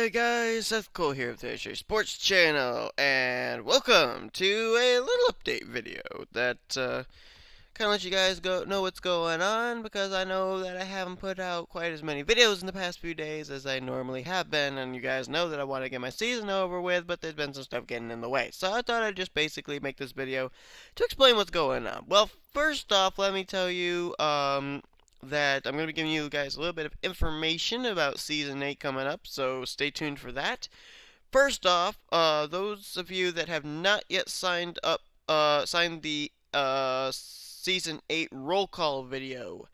Hi guys, Seth Cole here with the Sports Channel, and welcome to a little update video that kind of lets you guys know what's going on, because I know that I haven't put out quite as many videos in the past few days as I normally have been, and you guys know that I want to get my season over with, but there's been some stuff getting in the way. So I thought I'd just basically make this video to explain what's going on. Well, first off, let me tell you, that I'm going to be giving you guys a little bit of information about Season 8 coming up, so stay tuned for that. First off, those of you that have not yet signed the Season 8 roll call video,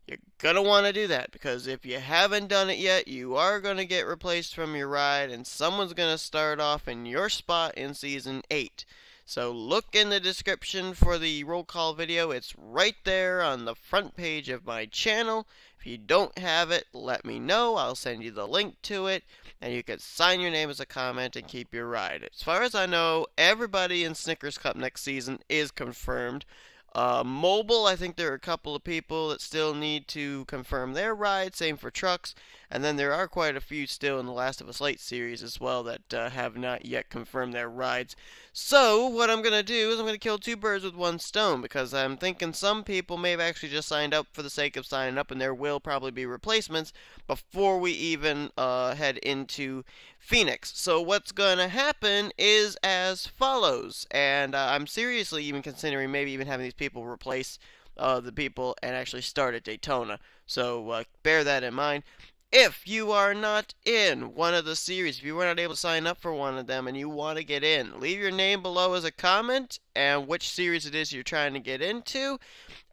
you're going to want to do that, because if you haven't done it yet, you are going to get replaced from your ride, and someone's going to start off in your spot in Season 8. So look in the description for the roll call video. It's right there on the front page of my channel. If you don't have it, let me know. I'll send you the link to it, and you can sign your name as a comment and keep your ride. As far as I know, everybody in Snickers Cup next season is confirmed. Mobile, I think there are a couple of people that still need to confirm their ride. Same for trucks. And then there are quite a few still in the Last of Us Late series as well that have not yet confirmed their rides. So, what I'm going to do is I'm going to kill two birds with one stone, because I'm thinking some people may have actually just signed up for the sake of signing up, and there will probably be replacements before we even head into Phoenix. So what's going to happen is as follows, and I'm seriously even considering maybe even having these people replace the people and actually start at Daytona. So bear that in mind. If you are not in one of the series, if you were not able to sign up for one of them and you want to get in, leave your name below as a comment and which series it is you're trying to get into,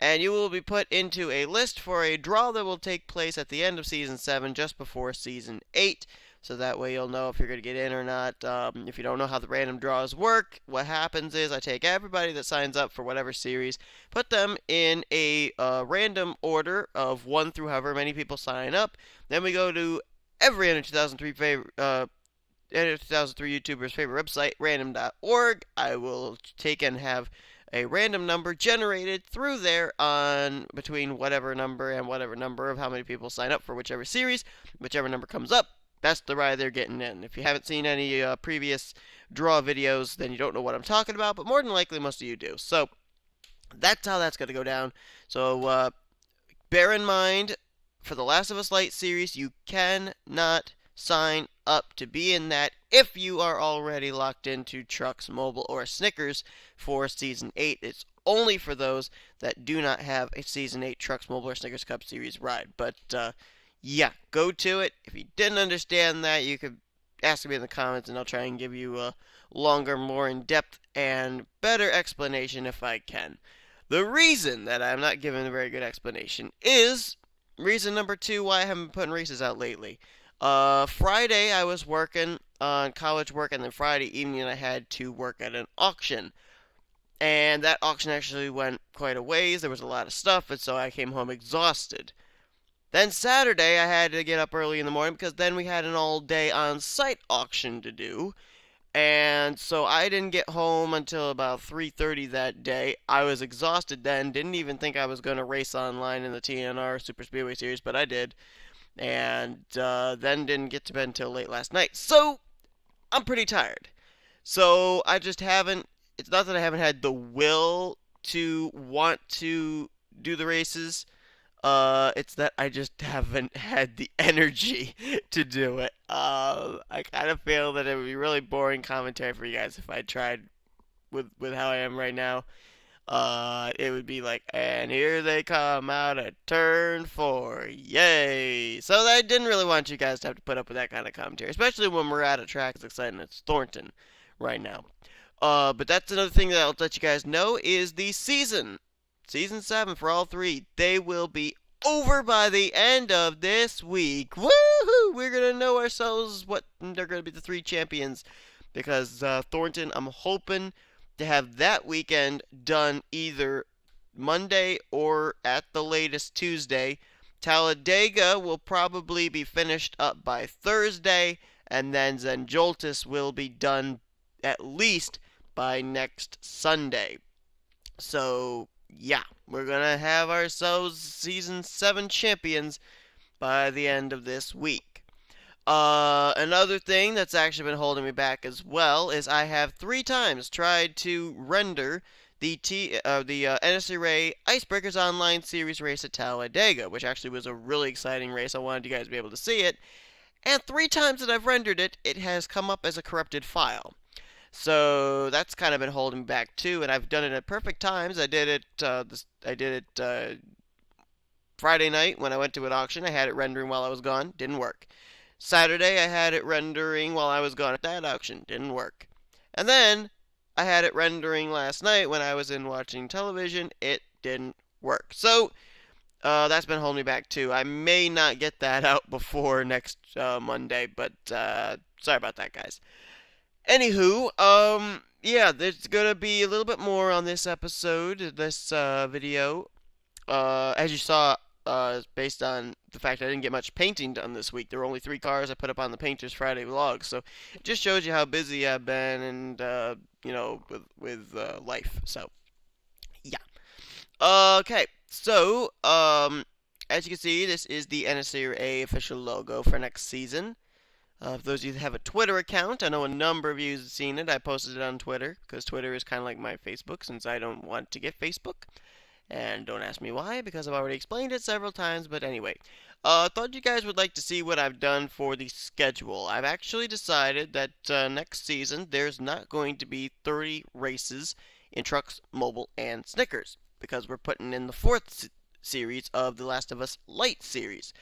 and you will be put into a list for a draw that will take place at the end of Season 7, just before Season 8. So that way you'll know if you're going to get in or not. If you don't know how the random draws work, what happens is I take everybody that signs up for whatever series, put them in a random order of 1 through however many people sign up. Then we go to every Enter 2003 Enter 2003 YouTuber's favorite website, random.org. I will take and have a random number generated through there on between whatever number and whatever number of how many people sign up for whichever series. Whichever number comes up, that's the ride they're getting in. If you haven't seen any previous draw videos, then you don't know what I'm talking about, but more than likely most of you do. So that's how that's going to go down. So bear in mind, for the Last of Us Light series, you cannot sign up to be in that if you are already locked into Trucks, Mobile, or Snickers for Season 8. It's only for those that do not have a Season 8 Trucks, Mobile, or Snickers Cup Series ride. But yeah, go to it. If you didn't understand that, you could ask me in the comments, and I'll try and give you a longer, more in-depth, and better explanation if I can. The reason that I'm not giving a very good explanation is reason number 2 why I haven't been putting races out lately. Friday I was working on college work, and then Friday evening I had to work at an auction. And that auction actually went quite a ways. There was a lot of stuff, and so I came home exhausted. Then Saturday, I had to get up early in the morning because then we had an all-day on-site auction to do. And so I didn't get home until about 3:30 that day. I was exhausted then, didn't even think I was going to race online in the TNR Super Speedway Series, but I did. And then didn't get to bed until late last night. So I'm pretty tired. So I just haven't, it's not that I haven't had the will to want to do the races. It's that I just haven't had the energy to do it. I kind of feel that it would be really boring commentary for you guys if I tried with how I am right now. It would be like, and here they come out at turn 4, yay! So I didn't really want you guys to have to put up with that kind of commentary, especially when we're at a track as exciting as Thornton right now. But that's another thing that I'll let you guys know is the season. Season 7 for all 3. They will be over by the end of this week. Woohoo! We're going to know ourselves what they're going to be the 3 champions. Because Thornton, I'm hoping to have that weekend done either Monday or at the latest Tuesday. Talladega will probably be finished up by Thursday. And then Zenjoltis will be done at least by next Sunday. So yeah, we're going to have ourselves Season 7 champions by the end of this week. Another thing that's actually been holding me back as well is I have 3 times tried to render the Nnscra Icebreakers Online Series race at Talladega, which actually was a really exciting race. I wanted you guys to be able to see it. And 3 times that I've rendered it, it has come up as a corrupted file. So that's kind of been holding me back too. And I've done it at perfect times. I did it Friday night when I went to an auction. I had it rendering while I was gone. Didn't work. Saturday, I had it rendering while I was gone at that auction. Didn't work. And then I had it rendering last night when I was in watching television. It didn't work. So that's been holding me back too. I may not get that out before next Monday, but sorry about that, guys. Anywho, yeah, there's gonna be a little bit more on this episode, this video. As you saw, based on the fact I didn't get much painting done this week. There were only 3 cars I put up on the Painters Friday vlog, so it just shows you how busy I've been and with life. So yeah. Okay, so as you can see, this is the Nnscra official logo for next season. For those of you that have a Twitter account, I know a number of you have seen it. I posted it on Twitter because Twitter is kind of like my Facebook since I don't want to get Facebook. And don't ask me why, because I've already explained it several times, but anyway. Thought you guys would like to see what I've done for the schedule. I've actually decided that next season there's not going to be 30 races in trucks, mobile, and Snickers, because we're putting in the 4th series of the Last of Us Light series.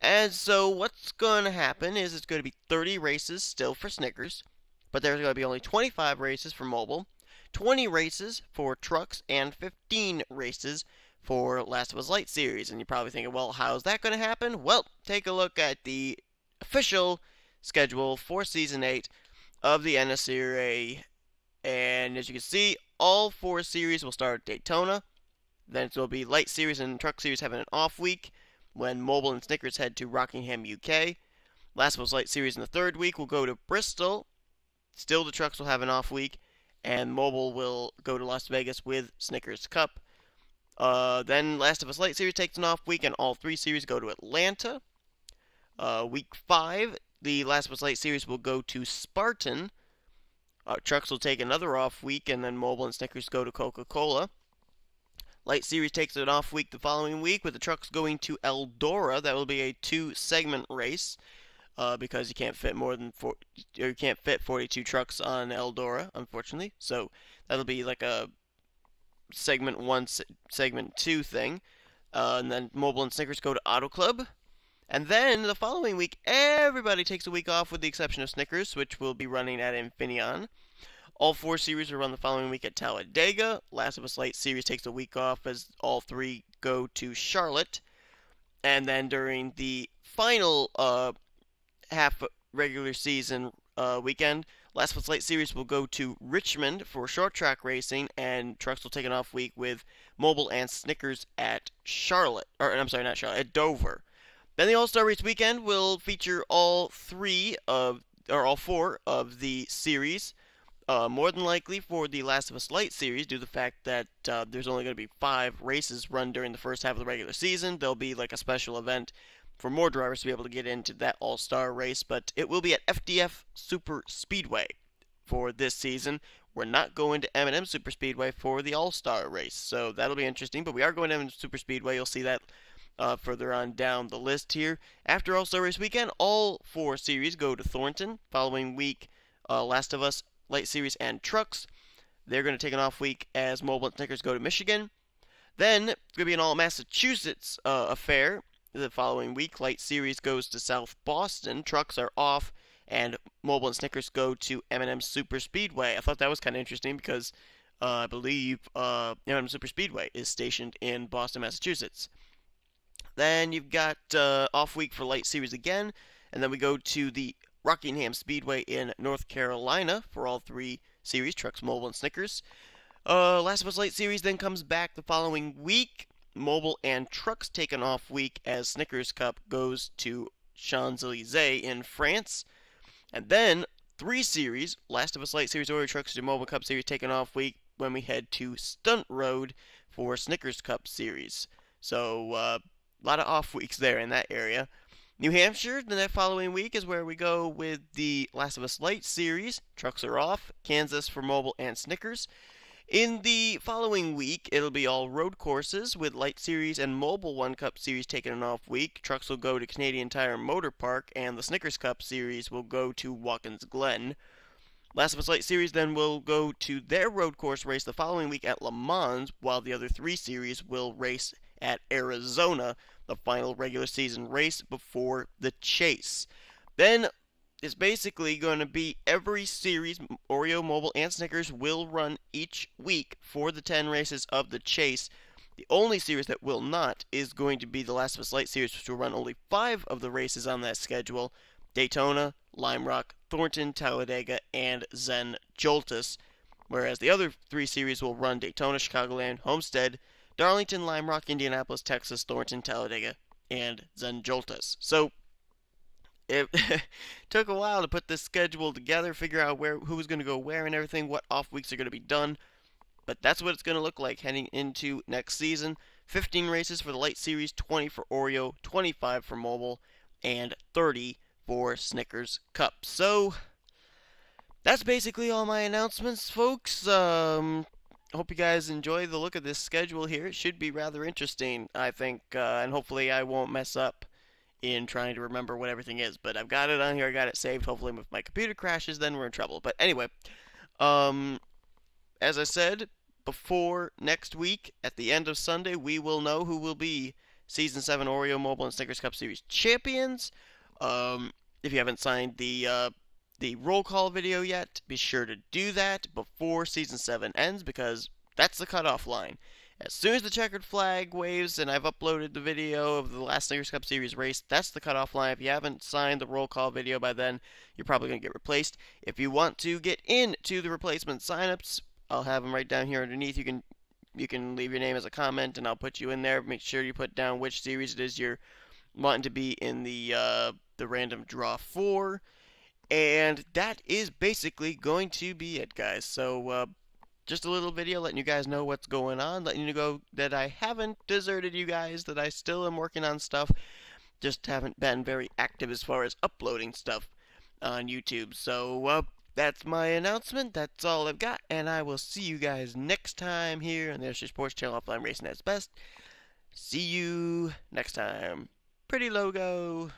And so what's going to happen is it's going to be 30 races still for Snickers, but there's going to be only 25 races for mobile, 20 races for trucks, and 15 races for Last of Us Light series. And you're probably thinking, well, how's that going to happen? Well, take a look at the official schedule for Season 8 of the Nnscra. And as you can see, all 4 series will start at Daytona. Then it will be Light series and Truck series having an off week when Mobile and Snickers head to Rockingham, UK. Last of Us Light series in the 3rd week will go to Bristol. Still, the trucks will have an off week, and Mobile will go to Las Vegas with Snickers Cup. Then Last of Us Light series takes an off week, and all 3 series go to Atlanta. Week 5, the Last of Us Light series will go to Spartan. Trucks will take another off week, and then Mobile and Snickers go to Coca-Cola. Light series takes an off week the following week, with the trucks going to Eldora. That will be a 2-segment race, because you can't fit 42 trucks on Eldora, unfortunately. So that'll be like a segment 1, segment 2 thing. And then Mobile and Snickers go to Auto Club. And then the following week, everybody takes a week off with the exception of Snickers, which will be running at Infineon. All 4 series will run the following week at Talladega. Last of Us Light series takes a week off as all 3 go to Charlotte. And then during the final half regular season weekend, Last of Us Light series will go to Richmond for short track racing, and trucks will take an off week with Mobile and Snickers at Charlotte. Or I'm sorry, not Charlotte, at Dover. Then the All-Star Race weekend will feature all 4 of the series. More than likely for the Last of Us Light series, due to the fact that there's only going to be 5 races run during the first half of the regular season. There'll be like a special event for more drivers to be able to get into that all-star race, but it will be at FDF Super Speedway for this season. We're not going to M&M Super Speedway for the all-star race, so that'll be interesting, but we are going to M&M Super Speedway. You'll see that further on down the list here. After all-star race weekend, all 4 series go to Thornton. Following week, Last of Us Light series and trucks. They're going to take an off week as Mobile and Snickers go to Michigan. Then it's going to be an all-Massachusetts affair. The following week, Light series goes to South Boston. Trucks are off, and Mobile and Snickers go to M&M Super Speedway. I thought that was kind of interesting because I believe M&M Super Speedway is stationed in Boston, Massachusetts. Then you've got off week for Light series again, and then we go to the Rockingham Speedway in North Carolina for all 3 series, trucks, Mobile, and Snickers. Last of Us Light series then comes back the following week. Mobile and trucks take an off week as Snickers Cup goes to Champs-Élysées in France. And then 3 series, Last of Us Light series, Oreo Trucks to Mobile Cup series take an off week when we head to Stunt Road for Snickers Cup series. So a lot of off weeks there in that area. New Hampshire, the next following week, is where we go with the Last of Us Light series. Trucks are off. Kansas for mobile and Snickers. In the following week, it'll be all road courses with Light Series and Mobile One Cup Series taking an off week. Trucks will go to Canadian Tire Motor Park, and the Snickers Cup Series will go to Watkins Glen. Last of Us Light Series then will go to their road course race the following week at Le Mans, while the other three series will race at Arizona, the final regular season race before the chase. Then it's basically going to be every series, Oreo, Mobile, and Snickers will run each week for the 10 races of the chase. The only series that will not is going to be the Last of Us Light series, which will run only 5 of the races on that schedule: Daytona, Lime Rock, Thornton, Talladega, and Zen Joltis. Whereas the other 3 series will run Daytona, Chicagoland, Homestead, Darlington, Lime Rock, Indianapolis, Texas, Thornton, Talladega, and Zen Joltis. So it took a while to put this schedule together, figure out who's going to go where and everything, what off weeks are going to be done. But that's what it's going to look like heading into next season. 15 races for the Light Series, 20 for Oreo, 25 for Mobile, and 30 for Snickers Cup. So that's basically all my announcements, folks. Hope you guys enjoy the look of this schedule here. It should be rather interesting, I think, and hopefully I won't mess up in trying to remember what everything is. But I've got it on here. I got it saved. Hopefully, if my computer crashes, then we're in trouble. But anyway, um, as I said, before next week, at the end of Sunday, we will know who will be Season 7 Oreo Mobile and Snickers Cup Series champions. If you haven't signed the roll call video yet, be sure to do that before Season 7 ends, because that's the cutoff line. As soon as the checkered flag waves and I've uploaded the video of the last Snickers Cup Series race, that's the cutoff line. If you haven't signed the roll call video by then, you're probably going to get replaced. If you want to get into the replacement signups, I'll have them right down here underneath. You can leave your name as a comment, and I'll put you in there. Make sure you put down which series it is you're wanting to be in the random draw for. And that is basically going to be it, guys. So, just a little video letting you guys know what's going on, letting you know that I haven't deserted you guys, that I still am working on stuff, just haven't been very active as far as uploading stuff on YouTube. So, that's my announcement. That's all I've got, and I will see you guys next time here on the Nnscra Sports Channel Offline Racing at its best. See you next time. Pretty logo.